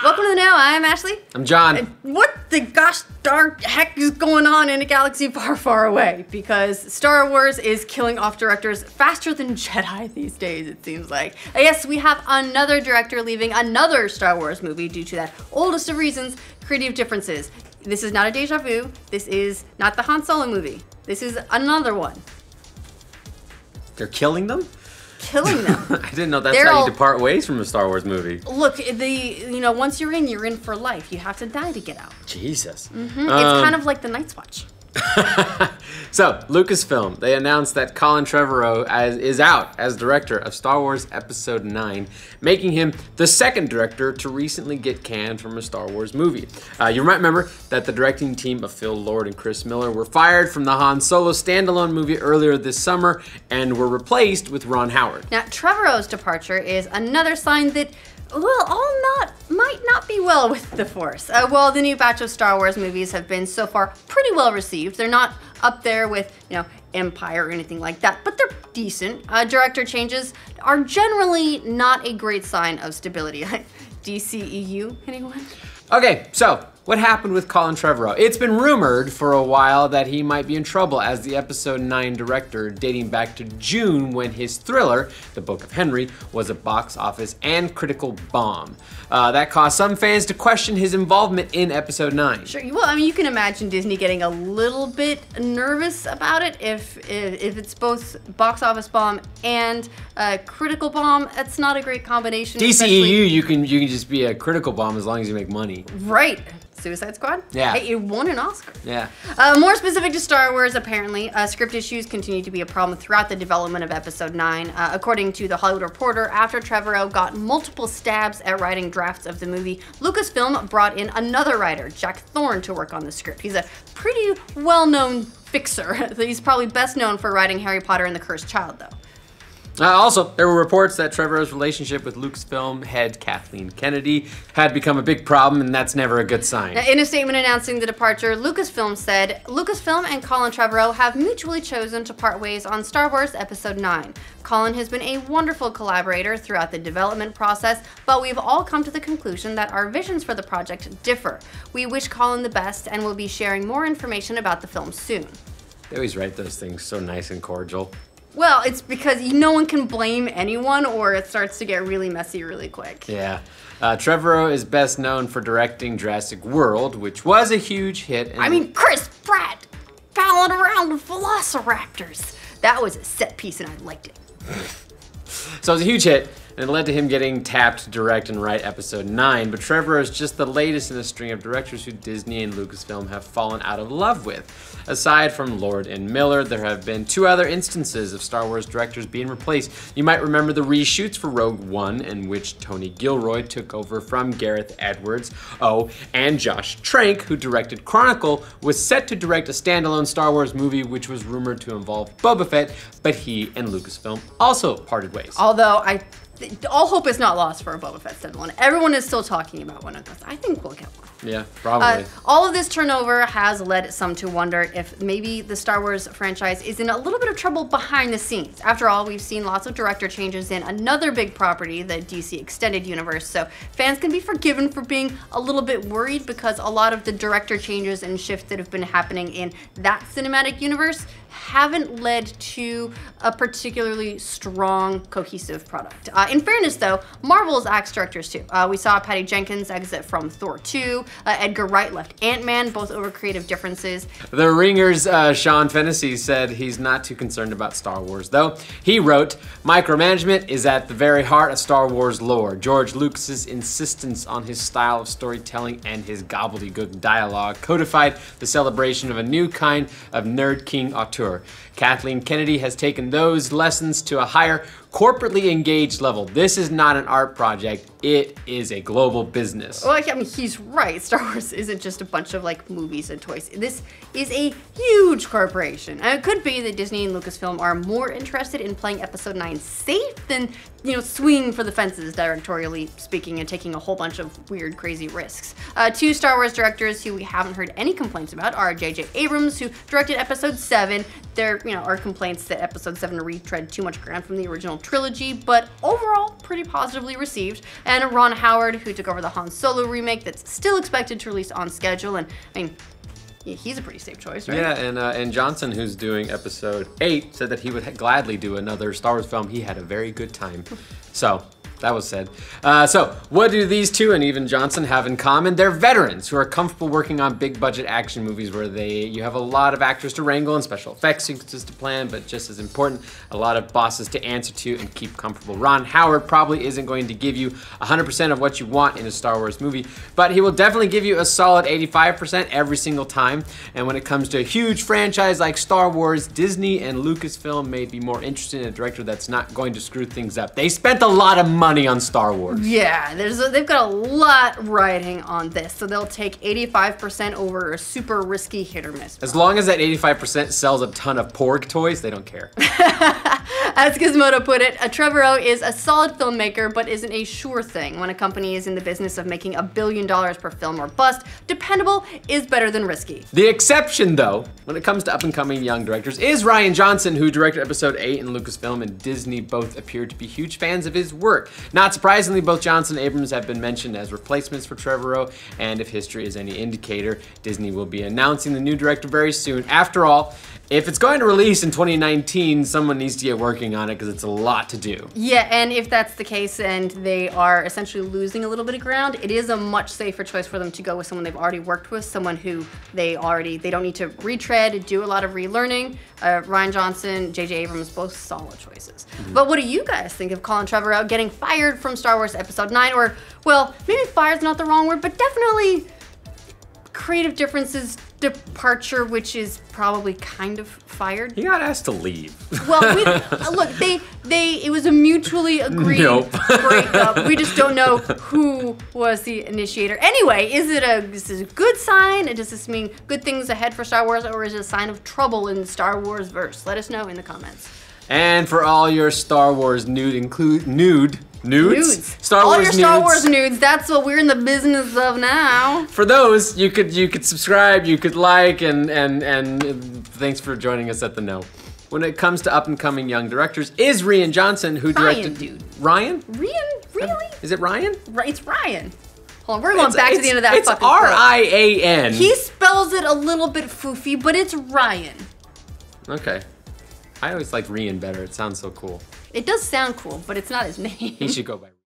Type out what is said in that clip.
Welcome to the Know. I'm Ashley. I'm John. What the gosh darn heck is going on in a galaxy far, far away? Because Star Wars is killing off directors faster than Jedi these days, it seems like. Yes, we have another director leaving another Star Wars movie due to that oldest of reasons, creative differences. This is not a deja vu. This is not the Han Solo movie. This is another one. They're killing them? Killing them. I didn't know that's how you depart ways from a Star Wars movie. Look, once you're in for life. You have to die to get out. Jesus. It's kind of like the Night's Watch. So, Lucasfilm, they announced that Colin Trevorrow is out as director of Star Wars Episode 9, making him the second director to recently get canned from a Star Wars movie. You might remember that the directing team of Phil Lord and Chris Miller were fired from the Han Solo standalone movie earlier this summer and were replaced with Ron Howard. Now, Trevorrow's departure is another sign that might not be well with the Force. Well, the new batch of Star Wars movies have been so far pretty well received. They're not up there with, Empire or anything like that, but they're decent. Director changes are generally not a great sign of stability. DCEU, anyone? Okay, so what happened with Colin Trevorrow? It's been rumored for a while that he might be in trouble as the Episode 9 director, dating back to June when his thriller, The Book of Henry, was a box office and critical bomb. That caused some fans to question his involvement in Episode 9. Sure, well, you can imagine Disney getting a little bit nervous about it if it's both box office bomb and critical bomb. That's not a great combination. DCEU, you can just be a critical bomb as long as you make money. Right. Suicide Squad? Yeah. Hey, it won an Oscar. Yeah. More specific to Star Wars, apparently, script issues continue to be a problem throughout the development of Episode 9. According to The Hollywood Reporter, after Trevorrow got multiple stabs at writing drafts of the movie, Lucasfilm brought in another writer, Jack Thorne, to work on the script. He's a pretty well-known fixer. He's probably best known for writing Harry Potter and the Cursed Child, though. Also, there were reports that Trevorrow's relationship with Lucasfilm head Kdin had become a big problem, and that's never a good sign. In a statement announcing the departure, Lucasfilm said, Lucasfilm and Colin Trevorrow have mutually chosen to part ways on Star Wars Episode 9. Colin has been a wonderful collaborator throughout the development process, but we've all come to the conclusion that our visions for the project differ. We wish Colin the best and will be sharing more information about the film soon. They always write those things so nice and cordial. Well, it's because no one can blame anyone or it starts to get really messy really quick. Yeah. Trevorrow is best known for directing Jurassic World, which was a huge hit. Chris Pratt fouling around with velociraptors. That was a set piece and I liked it. So it was a huge hit, and it led to him getting tapped to direct and write Episode 9, but Trevorrow is just the latest in a string of directors who Disney and Lucasfilm have fallen out of love with. Aside from Lord and Miller, there have been two other instances of Star Wars directors being replaced. You might remember the reshoots for Rogue One, in which Tony Gilroy took over from Gareth Edwards. And Josh Trank, who directed Chronicle, was set to direct a standalone Star Wars movie which was rumored to involve Boba Fett, but he and Lucasfilm also parted ways. Although all hope is not lost for a Boba Fett standalone. Everyone is still talking about one of those. I think we'll get one. Yeah, probably. All of this turnover has led some to wonder if maybe the Star Wars franchise is in a little bit of trouble behind the scenes. After all, we've seen lots of director changes in another big property, the DC Extended Universe, so fans can be forgiven for being a little bit worried because a lot of the director changes and shifts that have been happening in that cinematic universe haven't led to a particularly strong, cohesive product. In fairness, though, Marvel's axed directors too. We saw Patty Jenkins exit from Thor 2. Edgar Wright left Ant-Man, both over creative differences. The Ringer's Sean Fennessy said he's not too concerned about Star Wars, though. He wrote, "Micromanagement is at the very heart of Star Wars lore. George Lucas's insistence on his style of storytelling and his gobbledygook dialogue codified the celebration of a new kind of nerd king auteur. Kathleen Kennedy has taken those lessons to a higher, corporately engaged level. This is not an art project, it is a global business." Well, he's right. Star Wars isn't just a bunch of movies and toys. This is a huge corporation. And it could be that Disney and Lucasfilm are more interested in playing Episode 9 safe than, swinging for the fences, directorially speaking, and taking a whole bunch of weird, crazy risks. Two Star Wars directors who we haven't heard any complaints about are J.J. Abrams, who directed Episode 7. There, are complaints that Episode 7 retread too much ground from the original trilogy, but overall pretty positively received. And Ron Howard, who took over the Han Solo remake that's still expected to release on schedule, and I mean, he's a pretty safe choice, right? Yeah, and Johnson, who's doing episode 8, said that he would gladly do another Star Wars film. He had a very good time. So, that was said. So, what do these two and even Johnson have in common? They're veterans who are comfortable working on big budget action movies where you have a lot of actors to wrangle and special effects sequences to plan, but just as important, a lot of bosses to answer to and keep comfortable. Ron Howard probably isn't going to give you 100% of what you want in a Star Wars movie, but he will definitely give you a solid 85% every single time. And when it comes to a huge franchise like Star Wars, Disney and Lucasfilm may be more interested in a director that's not going to screw things up. They spent a lot of money on Star Wars. Yeah, they've got a lot riding on this, so they'll take 85% over a super risky hit or miss. As long as that 85% sells a ton of Porg toys, they don't care. As Gizmodo put it, Trevorrow is a solid filmmaker, but isn't a sure thing. When a company is in the business of making $1 billion per film or bust, dependable is better than risky. The exception, though, when it comes to up-and-coming young directors, is Rian Johnson, who directed Episode 8 in Lucasfilm and Disney. Both appear to be huge fans of his work. Not surprisingly, both Johnson and Abrams have been mentioned as replacements for Trevorrow, and if history is any indicator, Disney will be announcing the new director very soon. After all, if it's going to release in 2019, someone needs to get working on it because it's a lot to do. Yeah, and if that's the case and they are essentially losing a little bit of ground, it is a much safer choice for them to go with someone they've already worked with, someone who they don't need to retread, do a lot of relearning. Rian Johnson, J.J. Abrams, both solid choices. But what do you guys think of Colin Trevorrow getting fired from Star Wars Episode 9? Or, well, maybe fired's not the wrong word, but definitely creative differences, departure, which is probably kind of fired. He got asked to leave. Well, look, it was a mutually agreed breakup. We just don't know who was the initiator. Anyway, is it a good sign? Does this mean good things ahead for Star Wars, or is it a sign of trouble in the Star Wars verse? Let us know in the comments. And for all your Star Wars nudes? Star all Wars your Star Wars nudes, that's what we're in the business of now. For those, you could subscribe, you could like, and thanks for joining us at the Know. When it comes to up-and-coming young directors, is Rian Johnson, who directed... Ryan? Rian? Really? Is it Ryan? It's Ryan. Hold on, we're going back to the end of that fucking It's R-I-A-N. He spells it a little bit foofy, but it's Ryan. Okay. I always liked Rian better. It sounds so cool. It does sound cool, but it's not his name. He should go by